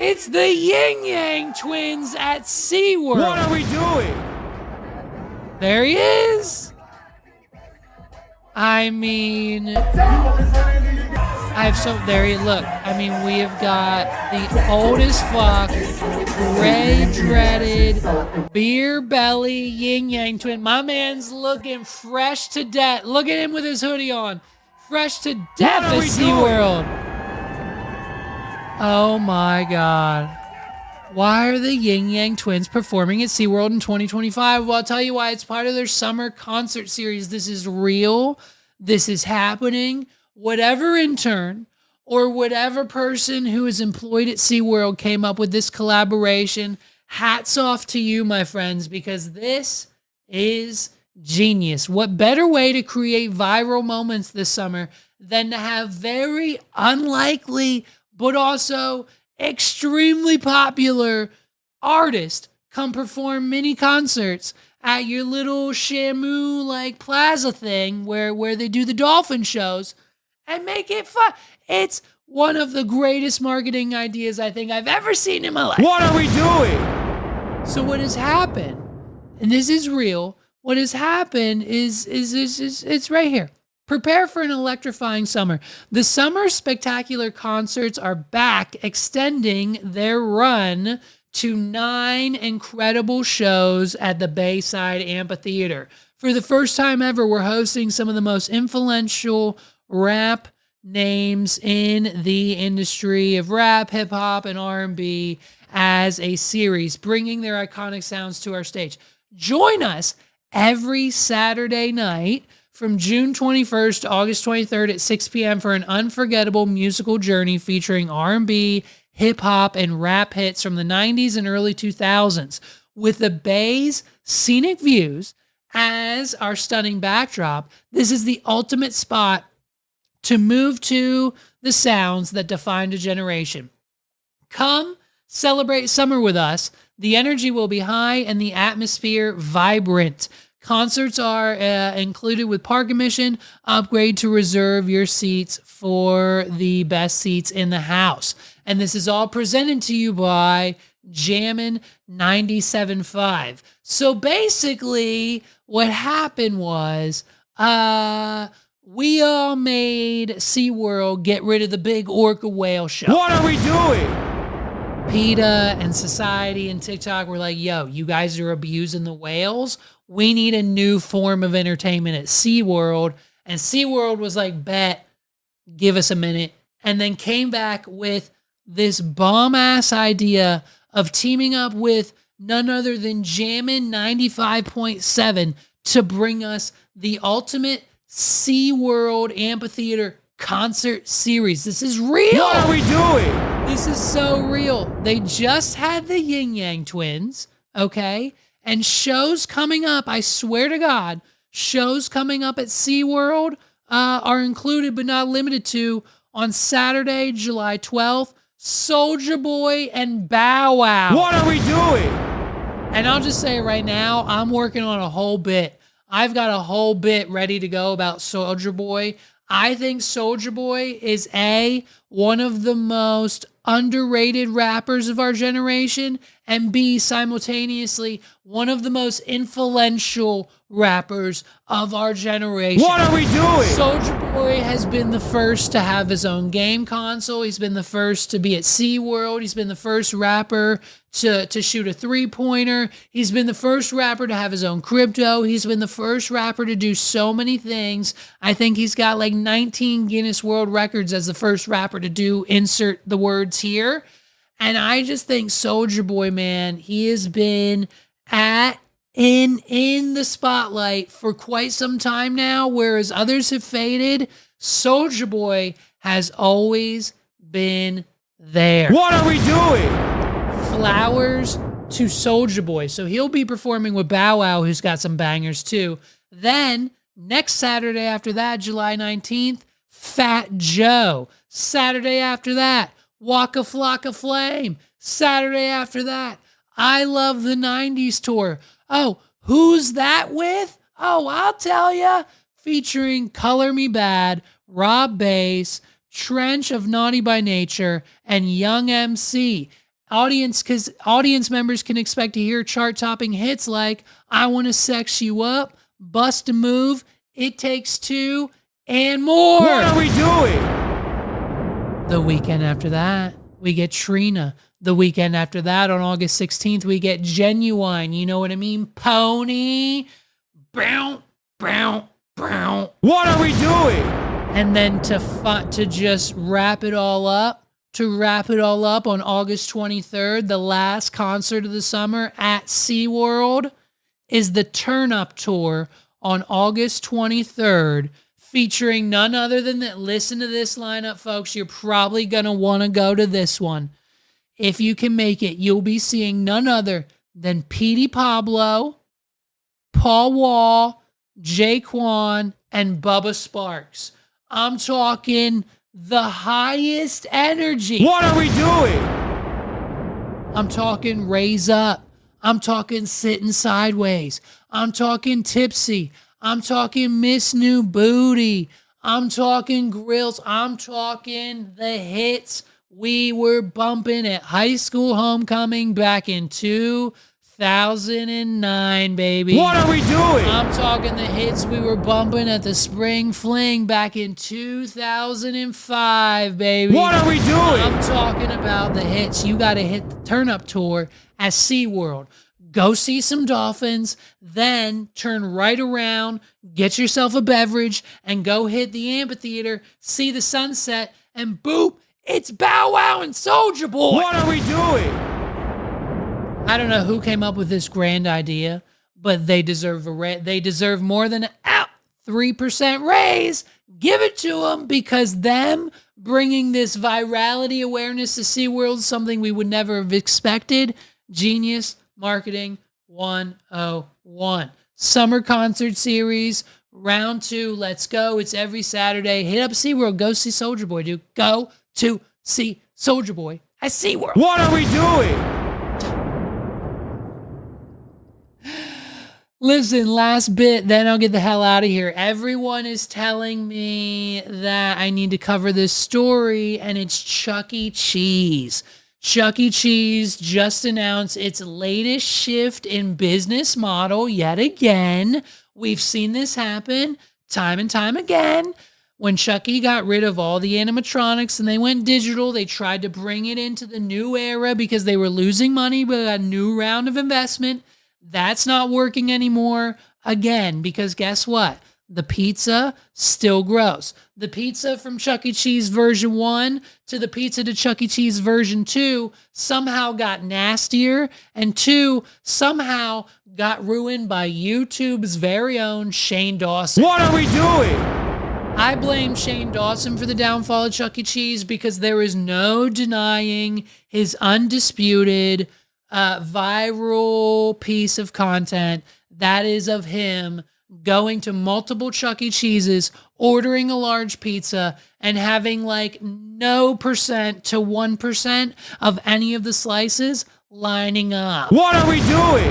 It's the Yin Yang Twins at SeaWorld. What are we doing? There he is. I mean, there he look. I mean, we have got the oldest fuck, gray dreaded, beer belly Yin Yang Twin. My man's looking fresh to death. Look at him with his hoodie on. Fresh to death at SeaWorld. Oh my God. Why are the Yin Yang Twins performing at SeaWorld in 2025? Well, I'll tell you why. It's part of their summer concert series. This is real. This is happening. Whatever intern or whatever person who is employed at SeaWorld came up with this collaboration, hats off to you, my friends, because this is genius. What better way to create viral moments this summer than to have very unlikely but also extremely popular artists come perform mini concerts at your little Shamu like plaza thing where they do the dolphin shows and make it fun. It's one of the greatest marketing ideas I think I've ever seen in my life. What are we doing? So what has happened, and this is real, what has happened is it's right here. Prepare for an electrifying summer. The summer spectacular concerts are back, extending their run to 9 incredible shows at the Bayside Amphitheater. For the first time ever, we're hosting some of the most influential rap, names in the industry of rap, hip hop, and R&B as a series, bringing their iconic sounds to our stage. Join us every Saturday night from June 21st to August 23rd at 6 p.m. for an unforgettable musical journey featuring R&B, hip hop, and rap hits from the 90s and early 2000s. With the Bay's scenic views as our stunning backdrop, this is the ultimate spot to move to the sounds that defined a generation. Come celebrate summer with us. The energy will be high and the atmosphere vibrant. Concerts are included with park admission. Upgrade to reserve your seats for the best seats in the house. And this is all presented to you by Jammin' 97.5. So basically, what happened was we all made SeaWorld get rid of the big orca whale show. What are we doing? PETA and Society and TikTok were like, yo, you guys are abusing the whales. We need a new form of entertainment at SeaWorld. And SeaWorld was like, bet, give us a minute. And then came back with this bomb-ass idea of teaming up with none other than Jammin' 95.7 to bring us the ultimate SeaWorld Amphitheater concert series. This is real. What are we doing? This is so real. They just had the Yin Yang Twins, okay? And shows coming up, I swear to God, shows coming up at SeaWorld are included but not limited to on Saturday, July 12th, Soulja Boy and Bow Wow. What are we doing? And I'll just say right now, I'm working on a whole bit. I've got a whole bit ready to go about Soulja Boy. I think Soulja Boy is one of the most underrated rappers of our generation, and B, simultaneously, one of the most influential rappers of our generation. What are we doing? Soulja Boy has been the first to have his own game console. He's been the first to be at SeaWorld. He's been the first rapper to shoot a three-pointer. He's been the first rapper to have his own crypto. He's been the first rapper to do so many things. I think he's got like 19 Guinness World Records as the first rapper to do insert the words here. And I just think Soulja Boy, man, he has been in the spotlight for quite some time now, whereas others have faded. Soulja Boy has always been there. What are we doing? Flowers to Soulja Boy. So he'll be performing with Bow Wow, who's got some bangers too. Then next Saturday after that, July 19th, Fat Joe. Saturday after that, Waka Flocka Flame. Saturday after that, I Love the 90s tour. Oh, who's that with? Oh, I'll tell ya. Featuring Color Me Bad, Rob Bass, Trench of Naughty by Nature, and Young MC. Audience members can expect to hear chart-topping hits like I Wanna Sex You Up, Bust a Move, It Takes Two, and more. What are we doing? The weekend after that, we get Trina. The weekend after that, on August 16th, we get Genuine. You know what I mean? Pony. Bow, bow, bow. What are we doing? And then to just wrap it all up, on August 23rd, the last concert of the summer at SeaWorld is the Turn Up Tour on August 23rd, featuring none other than that. Listen to this lineup, folks. You're probably going to want to go to this one. If you can make it, you'll be seeing none other than Petey Pablo, Paul Wall, Jaquan, and Bubba Sparks. I'm talking the highest energy. What are we doing? I'm talking Raise Up. I'm talking Sitting Sideways. I'm talking Tipsy. I'm talking Miss New Booty. I'm talking Grills. I'm talking the hits we were bumping at high school homecoming back in 2009, baby. What are we doing? I'm talking the hits we were bumping at the Spring Fling back in 2005, baby. What are we doing? I'm talking about the hits. You got to hit the Turn Up Tour at SeaWorld. go see some dolphins, then turn right around, get yourself a beverage, and go hit the amphitheater, see the sunset, and boop, it's Bow Wow and Soulja Boy. What are we doing? I don't know who came up with this grand idea, but they deserve they deserve more than a 3% raise. Give it to them, because them bringing this virality awareness to SeaWorld is something we would never have expected. Genius Marketing 101. Summer concert series, round 2. Let's go. It's every Saturday. Hit up SeaWorld. Go see Soulja Boy, dude. Go to see Soulja Boy at SeaWorld. What are we doing? Listen, last bit, then I'll get the hell out of here. Everyone is telling me that I need to cover this story, and it's Chuck E. Cheese. Chuck E. Cheese just announced its latest shift in business model yet again. We've seen this happen time and time again. When Chuck E. got rid of all the animatronics and they went digital, they tried to bring it into the new era because they were losing money, but a new round of investment. That's not working anymore, again, because guess what? The pizza still grows. The pizza from Chuck E. Cheese version 1 to the pizza to Chuck E. Cheese version 2 somehow got nastier, and 2 somehow got ruined by YouTube's very own Shane Dawson. What are we doing? I blame Shane Dawson for the downfall of Chuck E. Cheese, because there is no denying his undisputed viral piece of content that is of him going to multiple Chuck E. Cheese's, ordering a large pizza, and having like no percent to 1% of any of the slices lining up. What are we doing?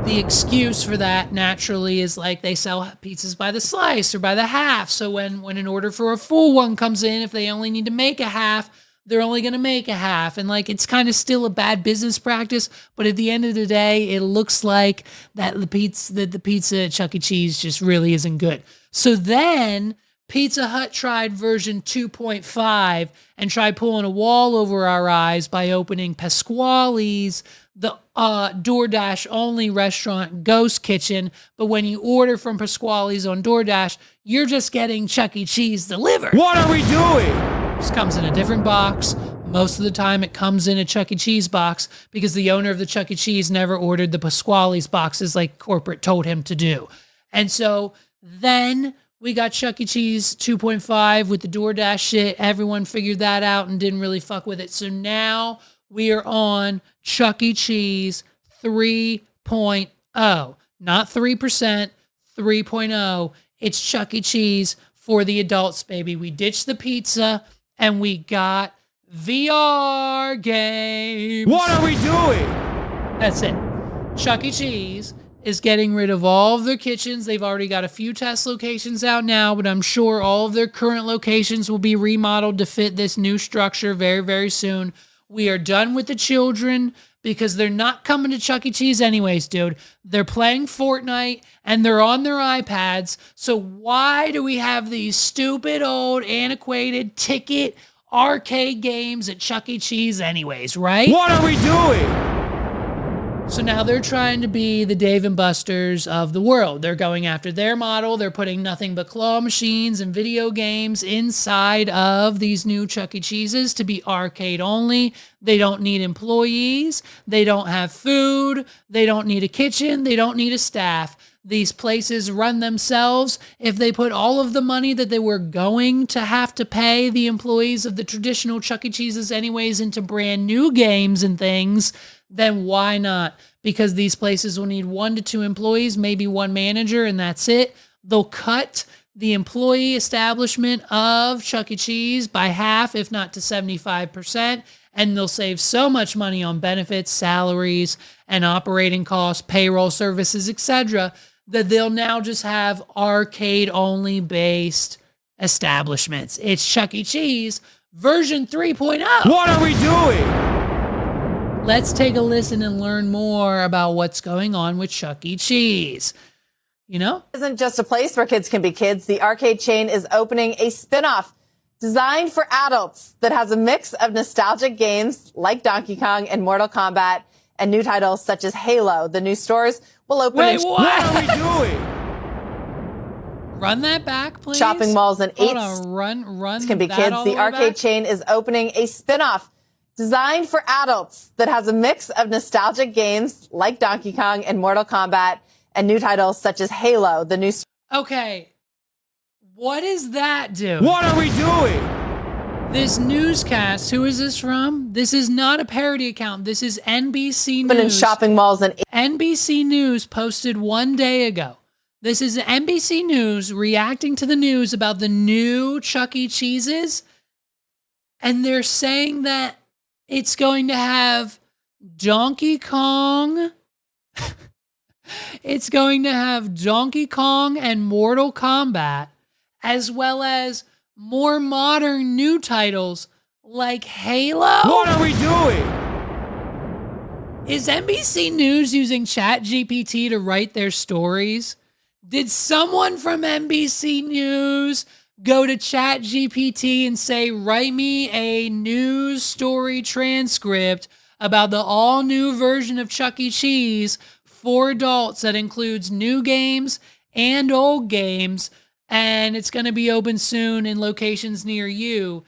The excuse for that naturally is like they sell pizzas by the slice or by the half. So when an order for a full one comes in, if they only need to make a half, they're only going to make a half. And like, it's kind of still a bad business practice, but at the end of the day, it looks like that the pizza at Chuck E. Cheese just really isn't good. So then Pizza Hut tried version 2.5 and tried pulling a wall over our eyes by opening Pasquale's, the DoorDash only restaurant Ghost Kitchen. But when you order from Pasquale's on DoorDash, you're just getting Chuck E. Cheese delivered. What are we doing? This comes in a different box. Most of the time it comes in a Chuck E. Cheese box because the owner of the Chuck E. Cheese never ordered the Pasquale's boxes like corporate told him to do. And so then we got Chuck E. Cheese 2.5 with the DoorDash shit. Everyone figured that out and didn't really fuck with it. So now we are on Chuck E. Cheese 3.0. Not 3%, 3.0. It's Chuck E. Cheese for the adults, baby. We ditched the pizza and we got VR games. What are we doing? That's it. Chuck E. Cheese is getting rid of all of their kitchens. They've already got a few test locations out now, but I'm sure all of their current locations will be remodeled to fit this new structure very, very soon. We are done with the children because they're not coming to Chuck E. Cheese anyways, dude. They're playing Fortnite and they're on their iPads. So why do we have these stupid old antiquated ticket arcade games at Chuck E. Cheese anyways, right? What are we doing? So now they're trying to be the Dave & Buster's of the world. They're going after their model. They're putting nothing but claw machines and video games inside of these new Chuck E. Cheese's to be arcade only. They don't need employees. They don't have food. They don't need a kitchen. They don't need a staff. These places run themselves. If they put all of the money that they were going to have to pay the employees of the traditional Chuck E. Cheese's anyways into brand new games and things, then why not? Because these places will need 1 to 2 employees, maybe 1 manager, and that's it. They'll cut the employee establishment of Chuck E. Cheese by half, if not to 75%, and they'll save so much money on benefits, salaries, and operating costs, payroll services, etc., that they'll now just have arcade-only based establishments. It's Chuck E. Cheese version 3.0. What are we doing? Let's take a listen and learn more about what's going on with Chuck E. Cheese. You know? It isn't just a place where kids can be kids. The arcade chain is opening a spin-off designed for adults that has a mix of nostalgic games like Donkey Kong and Mortal Kombat and new titles such as Halo. The new stores will open Wait, in what? What are we doing? Run that back, please. shopping malls and Hold eight on, run. can be that kids. all The way arcade back? chain is opening a spin-off designed for adults that has a mix of nostalgic games like Donkey Kong and Mortal Kombat and new titles such as Halo. The new Okay, what does that do? What are we doing? This newscast, who is this from? This is not a parody account. This is NBC open in News. shopping malls and NBC News posted 1 day ago. This is NBC News reacting to the news about the new Chuck E. Cheese's. And they're saying that it's going to have Donkey Kong. It's going to have Donkey Kong and Mortal Kombat, as well as more modern new titles like Halo. What are we doing? Is NBC News using ChatGPT to write their stories? Did someone from NBC News go to ChatGPT and say, write me a news story transcript about the all-new version of Chuck E. Cheese for adults that includes new games and old games, and it's going to be open soon in locations near you?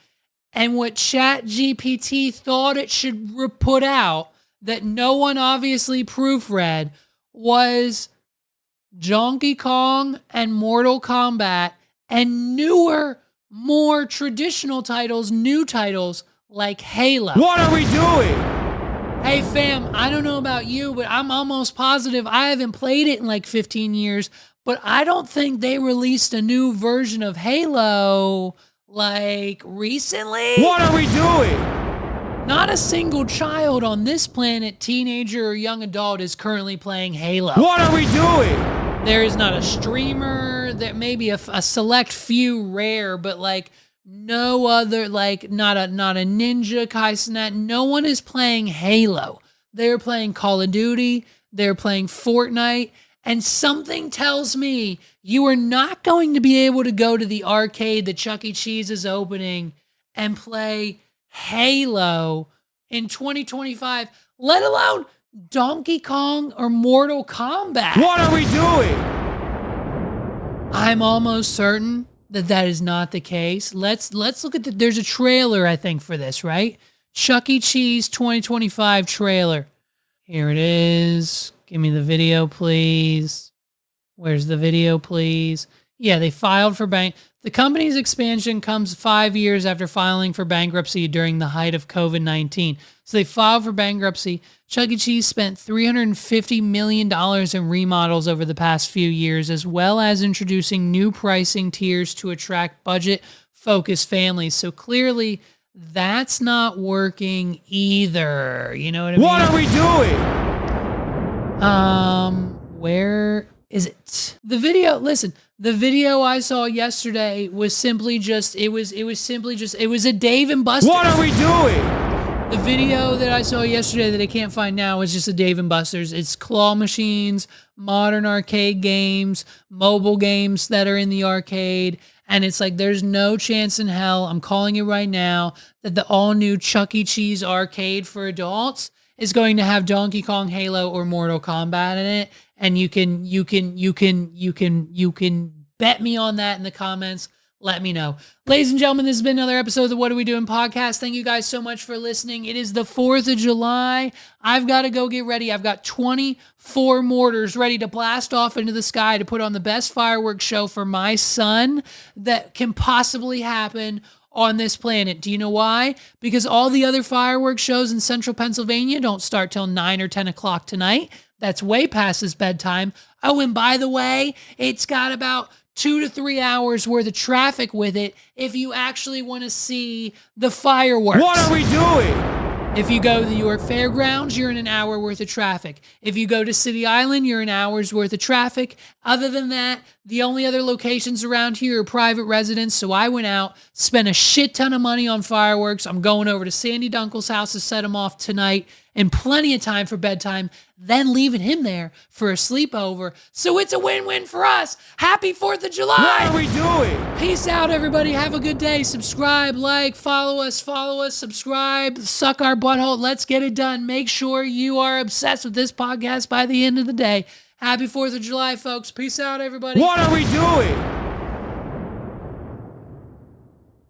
And what ChatGPT thought it should put out, that no one obviously proofread, was Donkey Kong and Mortal Kombat and newer, more traditional titles, new titles like Halo. What are we doing? Hey fam, I don't know about you, but I'm almost positive I haven't played it in like 15 years, but I don't think they released a new version of Halo like recently. What are we doing? Not a single child on this planet, teenager or young adult, is currently playing Halo. What are we doing? There is not a streamer, there may be a select few rare, but like no other, like not a Ninja, Kaizenat, no one is playing Halo. They're playing Call of Duty, they're playing Fortnite, and something tells me you are not going to be able to go to the arcade that Chuck E. Cheese is opening and play Halo in 2025, let alone Donkey Kong or Mortal Kombat. What are we doing? I'm almost certain that that is not the case. Let's look at there's a trailer, I think, for this, right? Chuck E. Cheese 2025 trailer. Here it is. Give me the video, please. Where's the video, please? Yeah, they filed for The company's expansion comes 5 years after filing for bankruptcy during the height of COVID-19. So they filed for bankruptcy. Chuck E. Cheese spent $350 million in remodels over the past few years, as well as introducing new pricing tiers to attract budget-focused families. So clearly, that's not working either. You know what I mean? What are we doing? Where is it? The video, listen, the video I saw yesterday was simply just, it was a Dave & Buster's. What are we doing? The video that I saw yesterday that I can't find now is just a Dave & Buster's. It's claw machines, modern arcade games, mobile games that are in the arcade. And it's like, there's no chance in hell, I'm calling it right now, that the all-new Chuck E. Cheese arcade for adults is going to have Donkey Kong, Halo, or Mortal Kombat in it. And you can bet me on that in the comments. Let me know. Ladies and gentlemen, this has been another episode of the What Are We Doing podcast. Thank you guys so much for listening. It is the 4th of July. I've got to go get ready. I've got 24 mortars ready to blast off into the sky to put on the best fireworks show for my son that can possibly happen on this planet. Do you know why? Because all the other fireworks shows in central Pennsylvania don't start till 9 or 10 o'clock tonight. That's way past his bedtime. Oh, and by the way, it's got about 2 to 3 hours worth of traffic with it if you actually want to see the fireworks. What are we doing? If you go to the York Fairgrounds, you're in an hour worth of traffic. If you go to City Island, you're an hour's worth of traffic. Other than that, the only other locations around here are private residence. So I went out, spent a shit ton of money on fireworks. I'm going over to Sandy Dunkel's house to set him off tonight, and plenty of time for bedtime, then leaving him there for a sleepover. So it's a win-win for us. Happy 4th of July. What are we doing? Peace out, everybody. Have a good day. Subscribe, like, follow us, subscribe, suck our butthole. Let's get it done. Make sure you are obsessed with this podcast by the end of the day. Happy 4th of July, folks. Peace out, everybody. What are we doing?